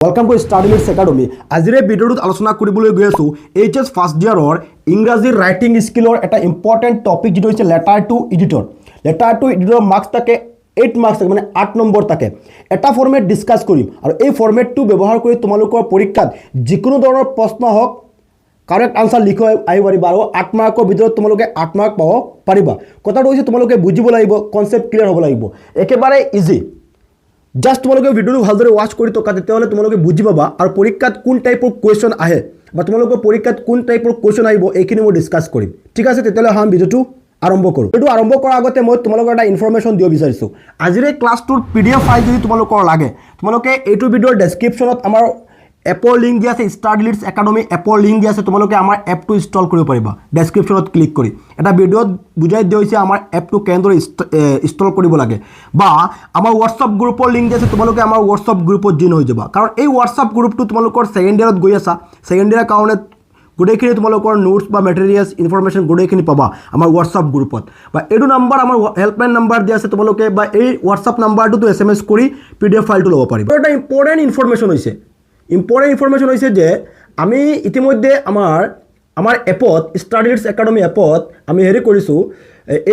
Welcome to study लिट्स academy आज भिडिओत आलोचना गई आसो HS फार्स्ट इयार इंग्राजी राइटिंग स्किलर एट इम्पर्टेन्ट टपिक जी लेटार टू एडिटर मार्क्स थाके 8 मार्क्स मैं 8 नम्बर थाके एटा फर्मेट डिसकास और ये फर्मेट तो व्यवहार कर तुम्हारे परीक्षा जिको धरण प्रश्न हक कारेक्ट आंसर लिख पारा और 8 मार्कर भर तुम्हारे 8 मार्क पाबा कथा तुम्हारे बुझब लगे कन्सेप्ट क्लियर हम लगे एकेबारे इजी जस्ट तुम्हारे भिडिओ भालदरे वाच कर थका तुम्हारे बुझी पाबा और परीक्षा कौन टाइपर क्वेश्चन आए तुम्हारे परीक्षा कौन टाइपर क्वेश्चन आखिनि मैं डिसकास करिम ठीक है हम भिडिओ आरम्भ करूँ भिडिओ आरम्भ करार आगते मैं तुम्हारे एक इनफरमेशन दी विचारिছোঁ आजिरे क्लासटोर PDF फाइल जो तुम्हारे लगे तुम्हारे ये भिडिओर डेस्क्रिप्शनत आमार एपर लिंक दिया है स्टाडी लिट्स एकाडेमी एपर लिंक दिया है तुम्हारे आमार एप तो इन्स्टल कर पारिबा डेस्क्रिप्शनत क्लिक करी एटा भिडिओ बुझाई दिया होइছে आमार एप तो केनेदरे इन्स्टल करिब लागे बा आमार व्हाट्सएप ग्रुपर लिंक दिया है तुम्हारे आमार व्हाट्सएप ग्रुपत जइन हो जाबा कारण এই व्हाट्सएप ग्रुपটো तुम्हारे सेकेंड इयारत गई आसा सेकेंड इयार कारण गोटेखिनि तुम्हारे नोट्स बा मेटेरियल्स इनफरमेशन गोटेखिनि पाबा आमार व्हाट्सएप ग्रुपत बा एडु नम्बर आमार हेल्पलाइन नम्बर दिया है तुम्हारे बा এই व्हाट्सएप नम्बरটো तो SMS करी PDF फाइलটো लব पारिबा এটা इम्पर्टेन्ट इनफरमेशन होइছে इम्पर्टेन्ट इनफरमेशन होइছে যে আমি ইতিমধ্যে আমার এপত স্টাডি লিটস একাডেমি এপত আমি হেৰি কৰিছোঁ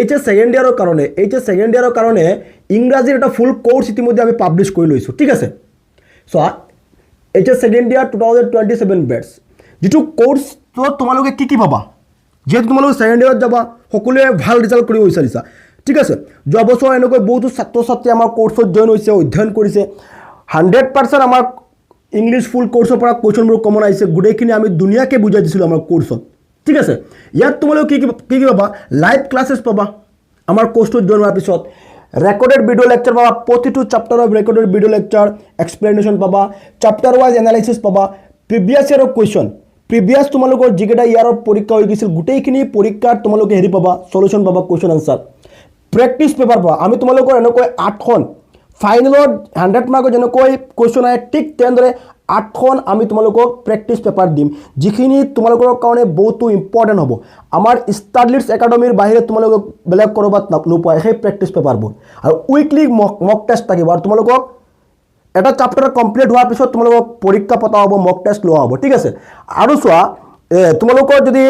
HS সেকেন্ড ইয়াৰৰ কাৰণে ইংৰাজীৰ এটা ফুল কোৰ্স ইতিমধ্যে আমি পাবলিশ কৰি লৈছোঁ ঠিক আছে সো HS সেকেন্ড ইয়াৰ 2027 বেটছ যেটো কোৰ্সটো তোমালোকে কি পাবা যেহেতু তোমালোকে সেকেন্ড ইয়াৰত যাবা সকলোৱে ভাল ৰিজাল্ট কৰিব বিচাৰিছা ঠিক আছে যোৱা বছৰ এনেকৈ বহুতো ছাত্ৰ ছাত্ৰী আমাৰ কোৰ্সত জয়েন হৈছে অধ্যয়ন কৰিছে 100% আমাৰ इंग्लिश फुल कोर्सर पर क्वेश्चनबूर कमन आई गोटेखिनि आम धुनियाके बुझाई दिছিলোঁ आमार कोर्सत ठीक है इतना तुम्हारे कि पाबा लाइव क्लासेस पाबा आमार कोर्सट जॉइन होवार पिছত रेकर्डेड भिडिओ लेक्चर पाबा प्रतिटो chapter recorded video lecture explanation पाबा चैप्टार वाइज एनालिसिस पाबा प्रिवियस इयार क्वेश्चन प्रिवियस तुम्हारे जिकेटा इयार परीक्षा हो गई गोटेखिनि परीक्षार तुम्हारे हेरी पाबा सल्यूशन पाबा क्वेश्चन आंसर प्रेक्टिस पेपर पाबा आमी तुम्हारे एनेকৈ 8খন फाइनल 100 मार्क जेनेक क्वेश्चन आए ठीक तेरे 8খন आमी तुम्हारे प्रेक्टिस पेपर दिम जिखिनि तुम्हारे कारण बहुत इम्पर्टेन्ट हम आमार स्टाडी लिट्स एकाडेमिर बाहिरे तुम्हारे बेलेग करबात नोपा সেই प्रेक्टिस पेपरबूर और उइकली मक टेस्ट থাকিব और तुम्हारे এটা चैप्टार कमप्लीट होवार पिছত तुम्हारे परीक्षा पता हम मक टेस्ट लोৱা হ'ব ठीक আছে আৰু চোৱা तुम्हारे যদি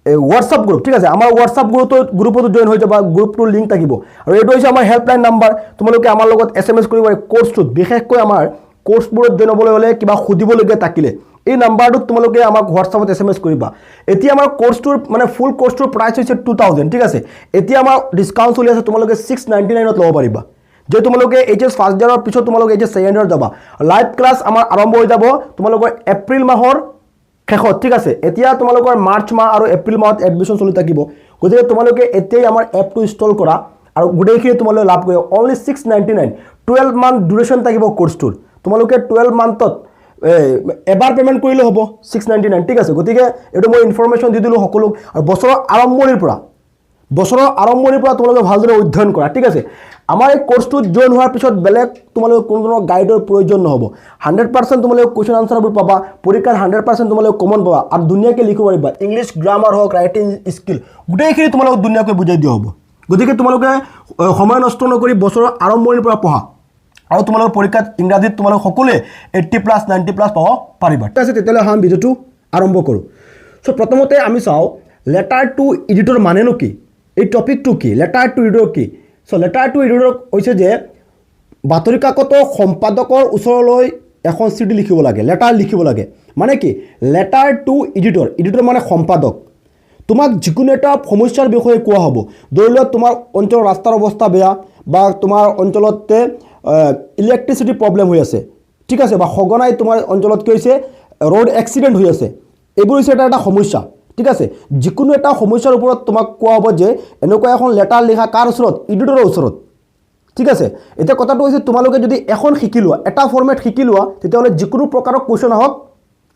व्हाट्सएप ग्रुप ठीक है आमार व्हाट्सएप ग्रुपतो जॉइन हो जाबा ग्रुपटोर लिंक থাকিব और एटो হৈছে आमार हेल्पलाइन नम्बर तुम्हारे आमार लगत SMS करिब कोर्सटोत बिशेषকৈ आमार कोर्सबोर्ड जॉइन होबले हले किबा खुदिबलगे ताकिले এই নাম্বাৰটোত তোমালোকে আমাক হোৱাটছআপত SMS কৰিবা এতিয়া আমাৰ কোৰ্সটোৰ মানে ফুল কোৰ্সটোৰ প্ৰাইস হৈছে 2000 ঠিক আছে এতিয়া আমাৰ ডিসকাউন্ট চলি আছে তোমালোকে 699 ত ল'ব পাৰিবা যে তোমালোকে HS ফাৰ্ষ্ট ইয়াৰৰ পিছত তোমালোকে HS সেকেন্ড ইয়াৰ যাবা লাইভ ক্লাস আমাৰ আৰম্ভ হৈ যাব তোমালোকৰ এপ্ৰিল মাহৰ শেষত ঠিক আছে এতিয়া তোমালোকৰ মাৰ্চ মাহ আৰু এপ্ৰিল মাহত এডমিশন চলি থাকিব গতিকে তোমালোকে এতিয়াই আমাৰ এপটো ইনষ্টল কৰা আৰু গোটেইখিনি তোমালোকে লাভ কৰিব অনলি 699 12 মান্থ ডিউৰেচন থাকিব কোৰ্সটোৰ তোমালোকে 12 মান্থত এবাৰ পেমেন্ট কৰিলে হ'ব 699 ঠিক আছে গতিকে এটো মই ইনফৰমেশন দি দিলো সকলো আৰু বছৰৰ আৰম্ভণিৰ পৰা তোমালোকে ভালদৰে অধ্যয়ন কৰা ঠিক আছে আমাৰ এই কোৰ্সটো জয়েন হোৱাৰ পিছত বেলেগ তোমালোকে কোনো ধৰণৰ গাইডৰ প্ৰয়োজন নহব 100% তোমালোকে কোৱেশ্চন আনসাৰবোৰ পাবা পৰীক্ষাত 100% তোমালোকে কমন পাবা আৰু ধুনীয়াকৈ লিখিব পাৰিবা ইংলিশ গ্ৰামাৰ হওক ৰাইটিং স্কিল গোটেইখিনি তোমালোকে ধুনীয়াকৈ বুজাই দিয়া হ'ব গতিকে তোমালোকে সময় নষ্ট নকৰি বছৰৰ আৰম্ভণিৰ পৰা পঢ়া আৰু তোমালোকৰ পৰীক্ষাত ইংৰাজীত তোমালোক সকলোৱে 80+ 90+ পাব পাৰিবা ঠিক আছে তেতিয়ালে হাম ভিডিওটো আৰম্ভ কৰো সো প্ৰথমতে আমি চাও লেটাৰ টু এডিটৰ মানেনো কি এই টপিকটো কি লেটাৰ টু এডিটৰ কি সো লেটাৰ টু এডিটৰ হৈছে যে বাতৰি কাকতৰ সম্পাদকৰ ওচৰলৈ এখন চিঠি লিখিব লাগে লেটাৰ লিখিব লাগে মানে কি লেটাৰ টু এডিটৰ মানে সম্পাদক তোমাক যিকোনো এটা সমস্যাৰ বিষয়ে কোৱা হ'ব ধৰি লোৱা তোমাৰ অঞ্চলৰ ৰাস্তাৰ অৱস্থা বেয়া বা তোমাৰ অঞ্চলতে ইলেক্ট্ৰিসিটি প্ৰবলেম হৈ আছে ঠিক আছে বা সঘনাই তোমাৰ অঞ্চলত কি হৈছে ৰোড এক্সিডেন্ট হৈ আছে এইবোৰ হৈছে এটা সমস্যা ঠিক আছে যিকোনো এটা সমস্যাৰ ওপৰত তোমাক কোৱা হ'ব যে এনেকুৱা এখন লেটাৰ লিখা কাৰ ওচৰত এডিটৰৰ ওচৰত ঠিক আছে এটা কথাটো হৈছে তোমালোকে যদি এখন শিকিলোৱা এটা ফৰমেট শিকিলোৱা তেতিয়াহলে যিকোনো প্ৰকাৰৰ কোৱেশ্চন হওক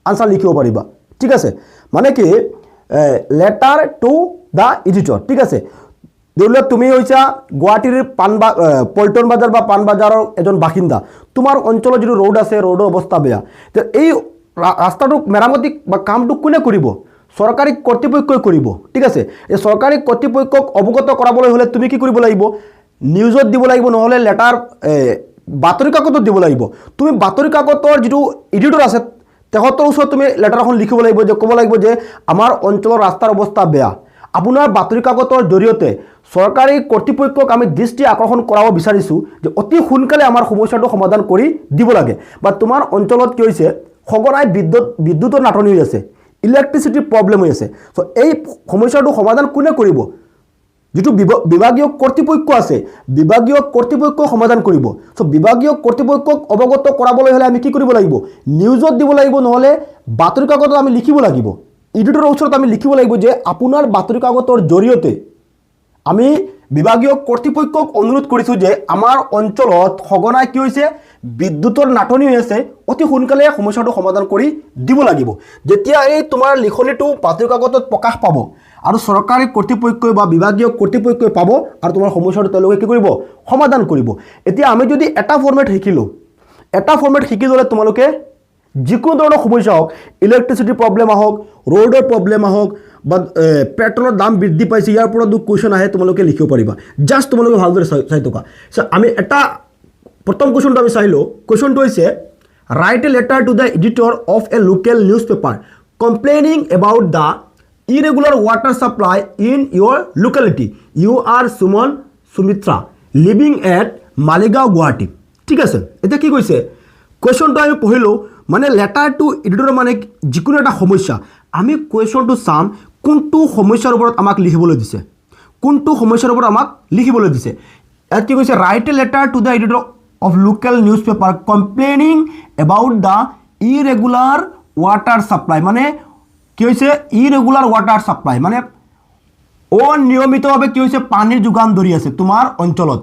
আনসাৰ লিখিব পাৰিবা ঠিক আছে মানে কি লেটাৰ টু দা এডিটৰ ঠিক আছে ধৰিলোৱা তুমি হৈছা গুৱাহাটীৰ পল্টন বাজাৰ বা পান বাজাৰৰ এজন বাসিন্দা তোমাৰ অঞ্চলত যিটো ৰোড আছে ৰোডৰ অৱস্থা বেয়া তে এই ৰাস্তাটো মেৰামতি বা কামটো কোনে কৰিব সৰকাৰি কৰ্তৃপক্ষই কৰিব ঠিক আছে এই সৰকাৰি কৰ্তৃপক্ষক অবগত কৰাবলৈ হলে তুমি কি কৰিব লাগিব নিউজত দিব লাগিব নহলে লেটাৰ বাতৰি কাকতত দিব লাগিব তুমি বাতৰি কাকতৰ যিটো এডিটৰ আছে তেখেতৰ ওচৰত তুমি লেটাৰ এখন লিখিব লাগিব যে ক'ব লাগিব যে আমাৰ অঞ্চলৰ ৰাস্তাৰ অৱস্থা বেয়া আপোনাৰ বাতৰি কাকতৰ জৰিয়তে চৰকাৰী কৰ্তৃপক্ষক আমি দৃষ্টি আকৰ্ষণ কৰাব বিচাৰিছোঁ যে অতি সোনকালে আমাৰ সমস্যাটো সমাধান কৰি দিব লাগে বা তোমাৰ অঞ্চলত কি হৈছে সঘনাই বিদ্যুতৰ নাটনি হৈ আছে ইলেক্ট্ৰিচিটিৰ প্ৰব্লেম হৈ আছে চ' এই সমস্যাটো সমাধান কোনে কৰিব যেটো বিভাগীয় কৰ্তৃপক্ষ আছে বিভাগীয় কৰ্তৃপক্ষ সমাধান কৰিব সো বিভাগীয় কৰ্তৃপক্ষক অৱগত কৰাবলৈ হলে আমি কি কৰিব লাগিব নিউজত দিব লাগিব নহলে বাতৰি কাকতত আমি লিখিব লাগিব এডিটৰৰ ওচৰত আমি লিখিব লাগিব যে আপোনাৰ বাতৰি কাকতৰ জৰিয়তে আমি বিভাগীয় কৰ্তৃপক্ষক অনুৰোধ কৰিছো যে আমাৰ অঞ্চলত সঘনাই কি হৈছে বিদ্যুতৰ নাটনি হৈ আছে অতি সোনকালে সমস্যাটো সমাধান কৰি দিব লাগিব যেতিয়া এই তোমাৰ লিখনিটো বাতৰি কাকতত প্ৰকাশ পাব আৰু চৰকাৰী কৰ্তৃপক্ষই বা বিভাগীয় কৰ্তৃপক্ষই পাব আৰু তোমাৰ সমস্যাটো তেওঁলোকে কি কৰিব সমাধান কৰিব এতিয়া আমি যদি এটা ফৰ্মেট শিকিলো এটা ফৰ্মেট শিকি গ'লে তোমালোকে যিকোনো ধৰণৰ সমস্যা হওক ইলেক্ট্ৰিচিটি প্ৰব্লেম আহক ৰোডৰ প্ৰব্লেম আহক বা পেট্ৰলৰ দাম বৃদ্ধি পাইছে ইয়াৰ পৰা দুখ কুৱেশ্যন আহে তোমালোকে লিখিব পাৰিবা জাষ্ট তোমালোকে ভালদৰে চাই থকা আমি এটা প্ৰথম কুৱেশ্যনটো আমি চাইলো কুৱেশ্যনটো হৈছে right a letter to the editor of A local news paper complaining about the irregular water supply in your locality you are Suman Sumitra living at Maligaon Guwahati ঠিক আছে এটা কি কৈছে কোৱেশ্যনটো আমি পঢ়িলো মানে লেটাৰ টু এডিটৰ মানে যিকোনো এটা সমস্যা আমি কোৱেশ্যনটো চাম কোনটো সমস্যাৰ ওপৰত আমাক লিখিবলৈ দিছে কোনটো সমস্যাৰ ওপৰত আমাক লিখিবলৈ দিছে ইয়াত কি কৈছে right a letter to the editor of local news paper complaining about the irregular water supply মানে কি হৈছে ইৰেগুলাৰ ৱাটাৰ সাপ্লাই মানে অনিয়মিতভাৱে কি হৈছে পানীৰ যোগান ধৰি আছে তোমাৰ অঞ্চলত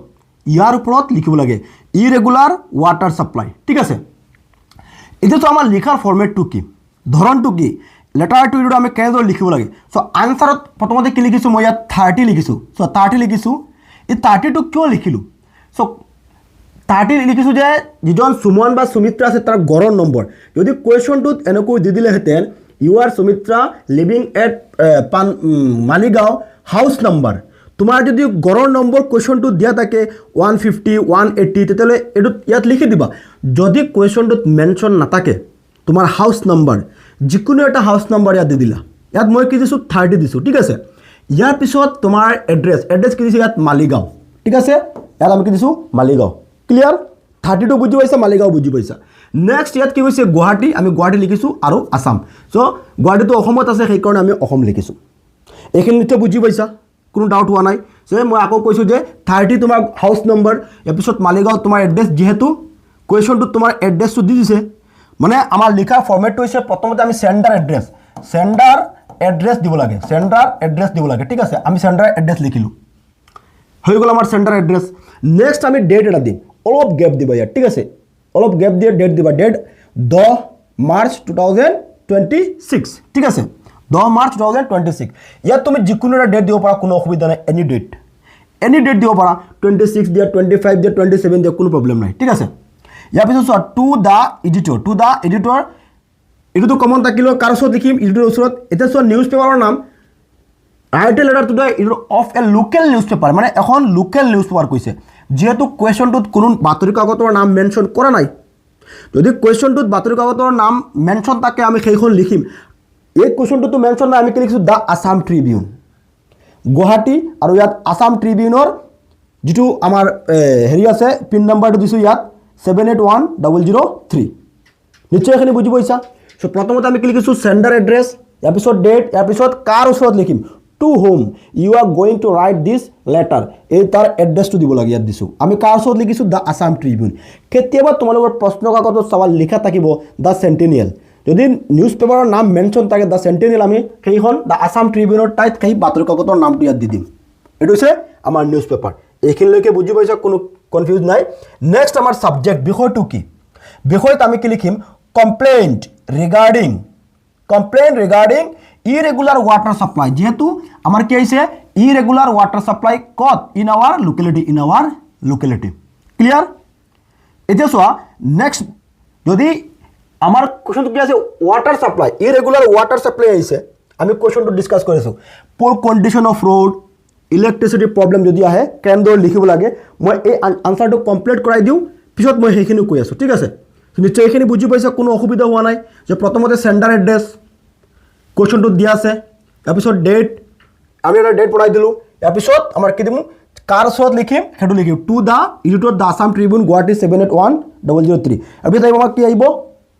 ইয়াৰ ওপৰত লিখিব লাগে ইৰেগুলাৰ ৱাটাৰ সাপ্লাই ঠিক আছে এতিয়াতো আমাৰ লিখাৰ ফৰ্মেটটো কি ধৰণটো কি লেটাৰ টু এডিটৰ আমি কেনেদৰে লিখিব লাগে চ' আনচাৰত প্ৰথমতে কি লিখিছোঁ মই ইয়াত 30 লিখিছোঁ চ' 30 লিখিছোঁ এই 30টো কিয় লিখিলোঁ চ' 30 লিখিছোঁ যে যিজন সুমন বা সুমিত্ৰা আছে তাৰ গড়ৰ নম্বৰ যদি কুৱেশ্যনটোত এনেকৈ দি দিলেহেঁতেন You are Sumitra living at Maligaon house number তোমাৰ যদি গড়ৰ নম্বৰ কোৱেশ্যনটো দিয়া থাকে 150 180 তেতিয়ালে এটো ইয়াত লিখি দিবা যদি কোৱেশ্যনটোত মেনশন নাথাকে তোমাৰ হাউস নম্বৰ যিকোনো এটা হাউস নম্বৰ ইয়াত দি দিলা ইয়াত মই কি দিছো 30 দিছো ঠিক আছে ইয়াৰ পিছত তোমাৰ এড্ৰেছ কি দিছো ইয়াত মালিগাঁও ঠিক আছে ইয়াত আমি কি দিছো মালিগাঁও ক্লিয়াৰ 32 বুজি পাইছা মালিগাঁও বুজি পাইছা নেক্সট ইয়াত কি হৈছে গুৱাহাটী আমি গুৱাহাটী লিখিছো আৰু আসাম সো গুৱাহাটীটো অসমত আছে সেই কাৰণে আমি অসম লিখিছো এইখিনি নিশ্চয় বুজি পাইছা কোনো ডাউট হোৱা নাই সো মই আকৌ কৈছো যে 30 তোমাৰ হাউস নম্বৰ এপিসোড মালিগাঁও তোমাৰ এড্ৰেছ যেহেতু কোৱেশ্যনটো তোমাৰ এড্ৰেছটো দি দিছে মানে আমাৰ লিখা ফৰ্মেটটো হৈছে প্ৰথমতে আমি সেন্ডাৰ এড্ৰেছ দিব লাগে ঠিক আছে আমি সেন্ডাৰ এড্ৰেছ লিখিলো হৈ গ'ল আমাৰ সেন্ডাৰ এড্ৰেছ নেক্সট আমি ডেট এটা দিম অলপ গ্যাপ দিবা ইয়াত ঠিক আছে অলপ গ্যাপ দিয়ে ডেট দিবা ডেট 10 মাৰ্চ 2026 ঠিক আছে 10 মাৰ্চ 2026 ইয়াত তুমি যিকোনো এটা ডেট দিব পাৰা কোনো অসুবিধা নাই এনি ডেট দিব পাৰা 26 দিয়া 25 দিয়া 27 দিয়া কোনো প্ৰবলেম নাই ঠিক আছে ইয়াৰ পিছত টু দা এডিটৰ এটোটো কমন থাকিলো কাৰ ওচৰত লিখিম এডিটৰৰ ওচৰত এটা নিউজ পেপাৰৰ নাম right a letter to the editor of A local news paper মানে এখন লোকেল নিউজ পেপাৰ কৈছে যেহেতু কোৱেশ্যনটোত কোনো বাতৰি কাকতৰ নাম মেনশন কৰা নাই যদি কোৱেশ্যনটোত বাতৰি কাকতৰ নাম মেনশন থাকে আমি সেইখন লিখিম এই কোৱেশ্যনটোতো মেনশন নাই আমি কি লিখিছো দা আসাম ট্ৰিবিউন গুৱাহাটী আৰু ইয়াত আসাম ট্ৰিবিউনৰ যেটো আমাৰ হেৰি আছে পিন নাম্বাৰটো দিছো ইয়াত 781003 নিশ্চয় এখানে বুজি পাইছা সো প্ৰথমতে আমি কি লিখিছো সেন্ডাৰ এড্ৰেছ ইয়াৰ পিছত ডেট ইয়াৰ পিছত কাৰ ওচৰত লিখিম to whom you are going to write this letter এই তাৰ এড্ৰেছটো দিব লাগে ইয়াত দিছো আমি কাৰ ওচৰত লিখিছো দা আসাম ট্ৰিবিউন কেতিয়াবা তোমালোকৰ প্ৰশ্ন কাকতত সৱাল লিখা থাকিব দা সেন্টিনিয়েল যদি নিউজ পেপাৰৰ নাম মেনশন থাকে দা সেন্টিনিয়েল আমি সেইখন দা আসাম ট্ৰিবিউনৰ টাইপ সেই বাতৰি কাকতৰ নামটো ইয়াত দি দিম এটো হৈছে আমাৰ নিউজ পেপাৰ এইখিনিলৈকে বুজি পাইছা কোনো কনফিউজ নাই নেক্সট আমাৰ সাবজেক্ট বিষয়টো কি বিষয়ত আমি কি লিখিম complaint regarding irregular water supply যেহেতু আমার কি আছে irregular water supply কত in our locality clear এটা সোয়া নেক্সট যদি আমার কোশ্চেন কি আছে water supply irregular water supply আছে আমি কোশ্চেনটো ডিসকাস কৰিছো পোৰ কন্ডিশন অফ ৰোড ইলেক্ট্ৰিসিটি প্ৰবলেম যদি আহে কেনেদৰে লিখিব লাগে মই এই আনসাৰটো কমপ্লিট কৰাই দিও পিছত মই সেইখিনি কৈ আছোঁ ঠিক আছে নিশ্চয় এইখিনি বুজি পাইছে কোনো অসুবিধা হোৱা নাই যে প্ৰথমতে চেণ্ডাৰ এড্ৰেছ কুৱেশ্যনটোত দিয়া আছে তাৰপিছত ডেট আমি এটা ডেট বনাই দিলোঁ ইয়াৰ পিছত আমাৰ কি দিম কাৰ ওচৰত লিখিম সেইটো লিখিম two the editor the Assam Tribune Guwahati 781003 তাৰপিছত আহিব আমাৰ কি আহিব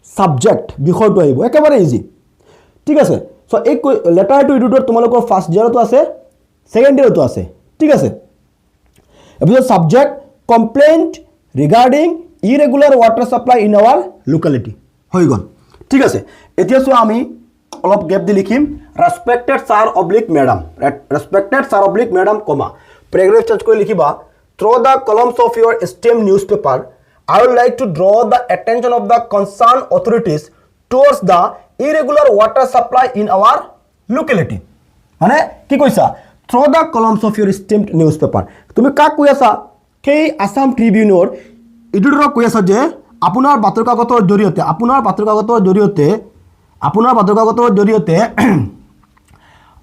ছাবজেক্ট বিষয়টো আহিব একেবাৰে ইজি ঠিক আছে চ' এই লেটাৰ টু এডিটৰ তোমালোকৰ ফাৰ্ষ্ট ইয়াৰতো আছে ছেকেণ্ড ইয়াৰতো আছে ঠিক আছে তাৰপিছত subject complaint regarding irregular water supply in our locality হৈ গ'ল ঠিক আছে এতিয়া চোৱা আমি অলপ গেপ দি লিখিম respected sir oblique madam respected sir oblique madam comma paragraph change কৰি লিখিবা through the columns of your esteemed newspaper I would like to draw the attention of the concerned authorities towards the irregular water supply in our locality. মানে কি কৈছা through the columns of your stamped newspaper তুমি কাক কৈ আছা সেই আসাম ট্ৰিবিউনৰ এডিটৰক কৈ আছা যে আপোনাৰ বাতৰি কাকতৰ জৰিয়তে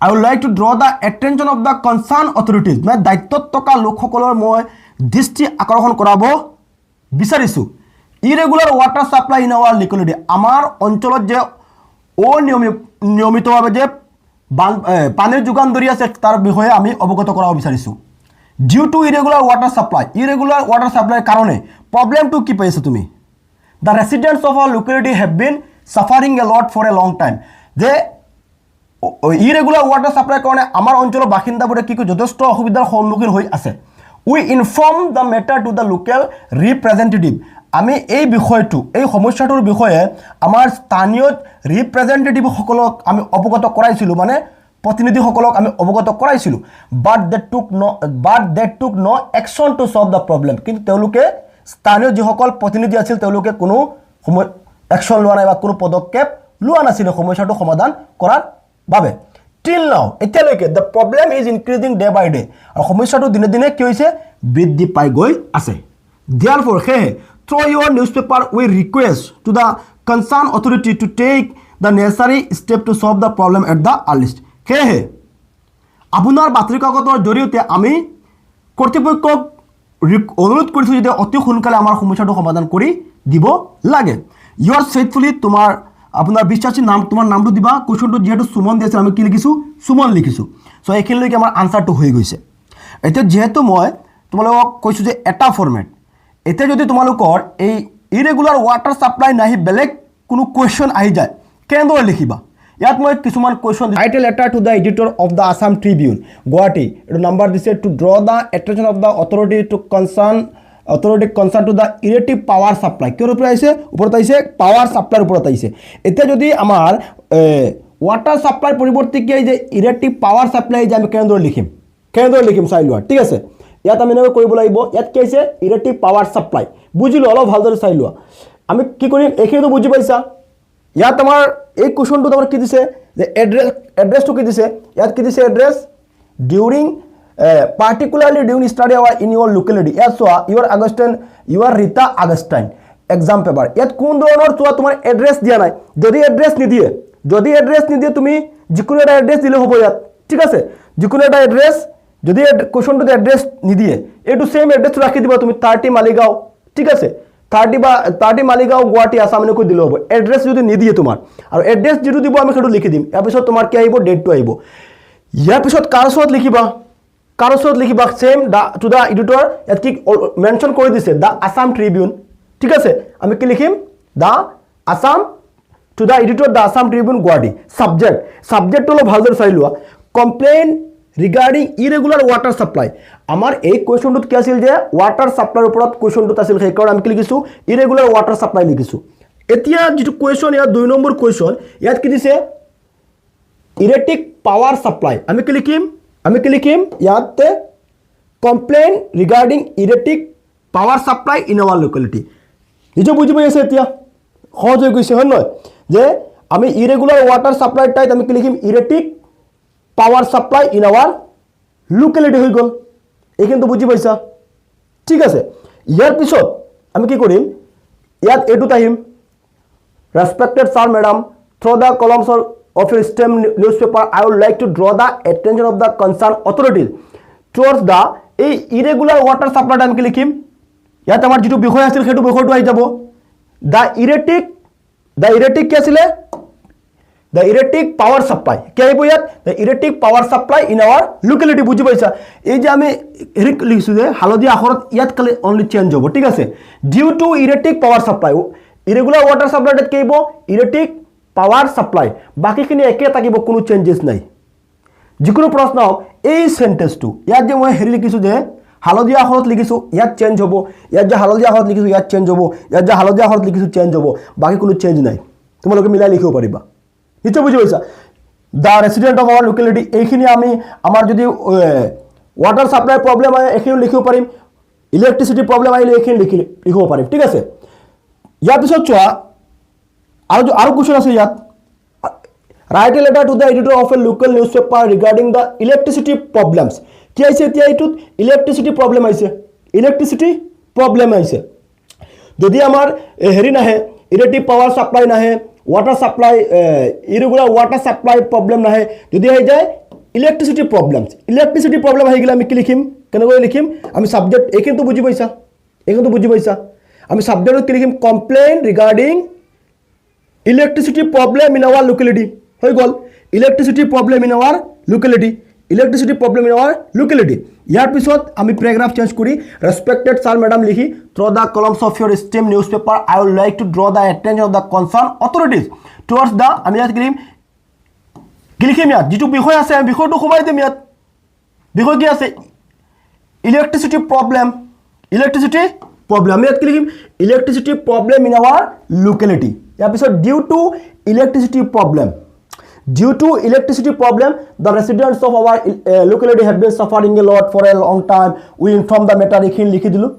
I would like to draw the attention of the concerned authorities মানে দায়িত্বত থকা লোকসকলৰ মই দৃষ্টি আকৰ্ষণ কৰাব বিচাৰিছোঁ irregular water supply in our locality আমাৰ অঞ্চলত যে অনিয়মিতভাৱে যে পানীৰ যোগান ধৰি আছে তাৰ বিষয়ে আমি অৱগত কৰাব বিচাৰিছোঁ ডিউ টু ইৰেগুলাৰ ৱাটাৰ ছাপ্লাইৰ কাৰণে প্ৰব্লেমটো কি পাইছা তুমি the residents of our locality have been suffering a lot for a long time যে ইৰেগুলাৰ ৱাটাৰ ছাপ্লাইৰ কাৰণে আমাৰ অঞ্চলৰ বাসিন্দাবোৰে কি যথেষ্ট অসুবিধাৰ সন্মুখীন হৈ আছে we inform the matter to the local representative আমি এই বিষয়টো এই সমস্যাটোৰ বিষয়ে আমাৰ স্থানীয় ৰিপ্ৰেজেণ্টেটিভসকলক আমি অৱগত কৰাইছিলোঁ মানে প্ৰতিনিধিসকলক আমি অৱগত কৰাইছিলোঁ but they took no action to solve the problem কিন্তু তেওঁলোকে স্থানীয় যিসকল প্ৰতিনিধি আছিল তেওঁলোকে কোনো একশ্যন লোৱা নাই বা কোনো পদক্ষেপ লোৱা নাছিলে সমস্যাটো সমাধান কৰাৰ বাবে till now এতিয়ালৈকে the problem is increasing day by day আৰু সমস্যাটো দিনে দিনে কি হৈছে বৃদ্ধি পাই গৈ আছে therefore through your newspaper we request to the concerned authority to take the necessary step to solve the problem at the earliest আপোনাৰ বাতৰি কাকতৰ জৰিয়তে আমি কৰ্তৃপক্ষক অনুৰোধ কৰিছোঁ যে অতি সোনকালে আমাৰ সমস্যাটো সমাধান কৰি দিব লাগে yours faithfully তোমাৰ আপোনাৰ বিশ্বাসী নাম তোমাৰ নামটো দিবা কোৱেশ্যনটো যেহেতু সুমন দিছে আমি কি লিখিছোঁ সুমন লিখিছোঁ চ' এইখিনিলৈকে আমাৰ আনচাৰটো হৈ গৈছে এতিয়া যেহেতু মই তোমালোকক কৈছোঁ যে এটা ফৰ্মেট এতিয়া যদি তোমালোকৰ এই ইৰেগুলাৰ ৱাটাৰ ছাপ্লাই নাহি বেলেগ কোনো কুৱেশ্যন আহি যায় কেনেদৰে লিখিবা ইয়াত মই কিছুমান question write a letter to the editor of the Assam Tribune Guwahati এইটো নাম্বাৰ দিছে to draw the attention of the authority to concern to the erratic power supply কিহৰ ওপৰত আহিছে ওপৰত আহিছে পাৱাৰ ছাপ্লাইৰ ওপৰত আহিছে এতিয়া যদি আমাৰ ৱাটাৰ ছাপ্লাইৰ পৰিৱৰ্তে কি যে ইৰেটিভ পাৱাৰ ছাপ্লাই যে আমি কেনেদৰে লিখিম চাই লোৱা ঠিক আছে ইয়াত আমি এনেকৈ কৰিব লাগিব ইয়াত কি আহিছে ইৰেটিভ পাৱাৰ ছাপ্লাই বুজিলোঁ অলপ ভালদৰে চাই লোৱা আমি কি কৰিম এইখিনিতো বুজি পাইছা ইয়াত আমাৰ এই কুৱেশ্যনটোত আমাৰ কি দিছে যে এড্ৰেছটো কি দিছে ইয়াত কি দিছে address during particularly during study hour in your locality yes so you are Rita Augustine exam paper yet কোন ধৰণৰ চোৱা তোমাৰ এড্ৰেছ দিয়া নাই যদি এড্ৰেছ নিদিয়ে তুমি যিকোনো এটা এড্ৰেছ দিলে হ'ব ইয়াত ঠিক আছে যিকোনো এটা এড্ৰেছ যদি কোৱেশ্যনটোত এড্ৰেছ নিদিয়ে এইটো সেম এড্ৰেছ ৰাখি দিবা তুমি 30 মালিগাঁও ঠিক আছে 30 মালিগাঁও গুৱাহাটী আসাম এনেকৈ দিলে হ'ব এড্ৰেছ যদি নিদিয়ে তোমাৰ আৰু এড্ৰেছ যিটো দিব আমি সেইটো লিখি দিম ইয়াৰ পিছত তোমাৰ কি আহিব ডেটটো আহিব ইয়াৰ পিছত কাৰ ওচৰত লিখিবা সেম টু দ্য এডিটৰ ইয়াত কি মেনশ্যন কৰি দিছে দ্য আছাম ট্ৰিবিউন ঠিক আছে আমি কি লিখিম the Assam two the editor the Assam Tribune Guwahati ছাবজেক্টটো অলপ ভালদৰে চাই লোৱা complain regarding irregular water supply আমাৰ এই কুৱেশ্যনটোত কি আছিল যে ৱাটাৰ ছাপ্লাইৰ ওপৰত কুৱেশ্যনটোত আছিল সেইকাৰণে আমি কি লিখিছোঁ ইৰেগুলাৰ ৱাটাৰ ছাপ্লাই লিখিছোঁ এতিয়া যিটো কুৱেশ্যন ইয়াত 2 নম্বৰ কুৱেশ্যন ইয়াত কি দিছে ইৰেটিভ পাৱাৰ ছাপ্লাই আমি কি লিখিম ইয়াতে complain regarding erratic power supply in our locality নিজে বুজি পাই আছে এতিয়া সহজ হৈ গৈছে হয় নহয় যে আমি ইৰেগুলাৰ ৱাটাৰ ছাপ্লাই টাইপ আমি কি লিখিম erratic power supply in our locality হৈ গ'ল এইখিনিতো বুজি পাইছা ঠিক আছে ইয়াৰ পিছত আমি কি কৰিম ইয়াত এইটোত আহিম respected sir madam through the columns of your STEM newspaper I would like to draw the attention of the concerned authorities towards the irregular water supply আমি কি লিখিম ইয়াত আমাৰ যিটো বিষয় আছিল সেইটো বিষয়টো আহি যাব দ্য ইৰেটিক কি আছিলে দ্য ইৰেটিক পাৱাৰ ছাপ্লাই কি আহিব ইয়াত the erratic power supply in our locality বুজি পাইছা এই যে আমি হেৰি লিখিছোঁ যে হালধীয়া আখৰত ইয়াত খালি অনলি চেঞ্জ হ'ব ঠিক আছে due to erratic power supply irregular water supply কি আহিব ইৰেটিক পাৱাৰ ছাপ্লাই বাকীখিনি একে থাকিব কোনো চেঞ্জেছ নাই যিকোনো প্ৰশ্ন এই সেন্টেন্সটো ইয়াত যে মই হেৰি লিখিছোঁ যে হালধীয়া আখৰত লিখিছোঁ ইয়াত চেঞ্জ হ'ব ইয়াত যে হালধীয়া আখৰত লিখিছোঁ ইয়াত চেঞ্জ হ'ব ইয়াত যে হালধীয়া আখৰত লিখিছোঁ চেঞ্জ হ'ব বাকী কোনো চেঞ্জ নাই তোমালোকে মিলাই লিখিব পাৰিবা নিশ্চয় বুজি পাইছা the resident of our locality এইখিনি আমি আমাৰ যদি ৱাটাৰ ছাপ্লাই প্ৰব্লেম আহে এইখিনি লিখিব পাৰিম ইলেক্ট্ৰিচিটি প্ৰব্লেম আহিলে এইখিনি লিখিব পাৰিম ঠিক আছে ইয়াৰ পিছত চোৱা আৰু কুৱেশ্যন আছে ইয়াত Write a letter to the editor of a local newspaper regarding the electricity problems. কি আছে এতিয়া এইটোত ইলেক্ট্ৰিচিটি প্ৰব্লেম আহিছে ইলেক্ট্ৰিচিটি প্ৰব্লেম আহিছে যদি আমাৰ হেৰি নাহে ইৰেটিভ পাৱাৰ ছাপ্লাই নাহে water supply irregular water supply problem নাহে যদি আহি যায় ইলেক্ট্ৰিচিটি প্ৰব্লেম আহি গ'লে আমি কি লিখিম কেনেকৈ লিখিম আমি ছাবজেক্ট এইখিনিতো বুজি পাইছা আমি ছাবজেক্টত কি লিখিম complain regarding electricity problem in our locality হৈ গ'ল electricity problem in our locality ইয়াৰ পিছত আমি পেৰাগ্ৰাফ চেঞ্জ কৰি ৰেছপেক্টেড ছাৰ মেডাম লিখি through the columns of your stem newspaper I would like to draw the attention of the concern authorities towards the আমি ইয়াত কি লিখিম ইয়াত যিটো বিষয় আছে আমি বিষয়টো সোমাই দিম ইয়াত বিষয় কি আছে ইলেক্ট্ৰিচিটি প্ৰব্লেম আমি ইয়াত কি লিখিম electricity problem in our locality ইয়াৰ পিছত due to electricity problem the residents of our locality have been suffering a lot for a long time we inform the matter এইখিনি লিখি দিলোঁ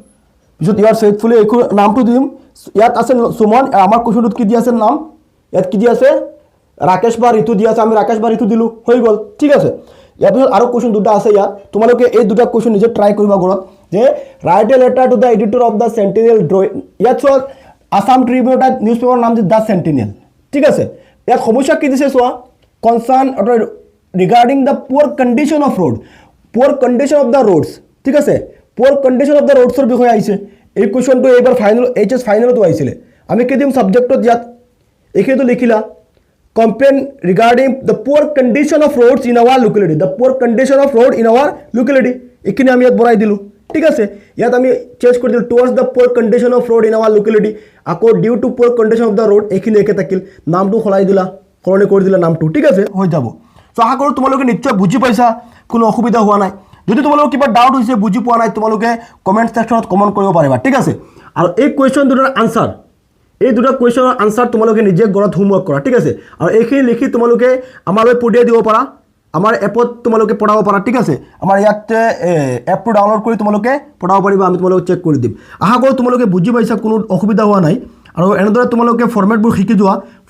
পিছত ইয়াৰ ফেইথফুলি এই নামটো দিম ইয়াত আছে সুমন আমাৰ কুৱেশ্যনটোত কি দিয়া আছে নাম ইয়াত কি দিয়া আছে ৰাকেশ বা ঋতু দিয়া আছে আমি ৰাকেশ বা ঋতু দিলোঁ হৈ গ'ল ঠিক আছে ইয়াৰ পিছত আৰু কুৱেশ্যন দুটা আছে ইয়াত তোমালোকে এই দুটা কুৱেশ্যন নিজে ট্ৰাই কৰিবা ঘৰত যে right a letter to the editor of the sentinel ইয়াত চোৱা আছাম ট্ৰিবিউন এটা নিউজ পেপাৰৰ নাম দিছে দ্য চেণ্টিনেল ঠিক আছে ইয়াত সমস্যা কি দিছে চোৱা concern regarding the poor condition of roads ঠিক আছে poor condition of the roads এর বিষয় আইছে এই কোশ্চেনটো এইবাৰ ফাইনাল এইচএস ফাইনালতো আইছিলে আমি কি দিম সাবজেক্টত ইয়াত এইখিনিতো লিখিলা complain regarding the poor condition of roads in our locality এইখিনি আমি ইয়াত বনাই দিলোঁ ঠিক আছে ইয়াত আমি চেঞ্জ কৰি দিলোঁ towards the poor condition of road in our locality আকৌ due to poor condition of the road এইখিনি একে থাকিল নামটো সলাই দিলা সলনি কৰি দিলা নামটো ঠিক আছে হৈ যাব সো আশা কৰোঁ তোমালোকে নিশ্চয় বুজি পাইছা কোনো অসুবিধা হোৱা নাই যদি তোমালোকৰ কিবা ডাউট হৈছে বুজি পোৱা নাই তোমালোকে কমেণ্ট ছেকশ্যনত কমেণ্ট কৰিব পাৰিবা ঠিক আছে আৰু এই কুৱেশ্যন দুটাৰ আনসাৰ তোমালোকে নিজে ঘৰত হোমৱৰ্ক কৰা ঠিক আছে আৰু এইখিনি লিখি তোমালোকে আমালৈ পঠিয়াই দিব পাৰা আমাৰ এপত তোমালোকে পঢ়াব পাৰা ঠিক আছে আমাৰ ইয়াতে এপটো ডাউনলোড কৰি তোমালোকে পঢ়াব পাৰিবা আমি তোমালোকক চেক কৰি দিম আশা কৰোঁ তোমালোকে বুজি পাইছা কোনো অসুবিধা হোৱা নাই আৰু এনেদৰে তোমালোকে ফৰ্মেটবোৰ শিকি যোৱা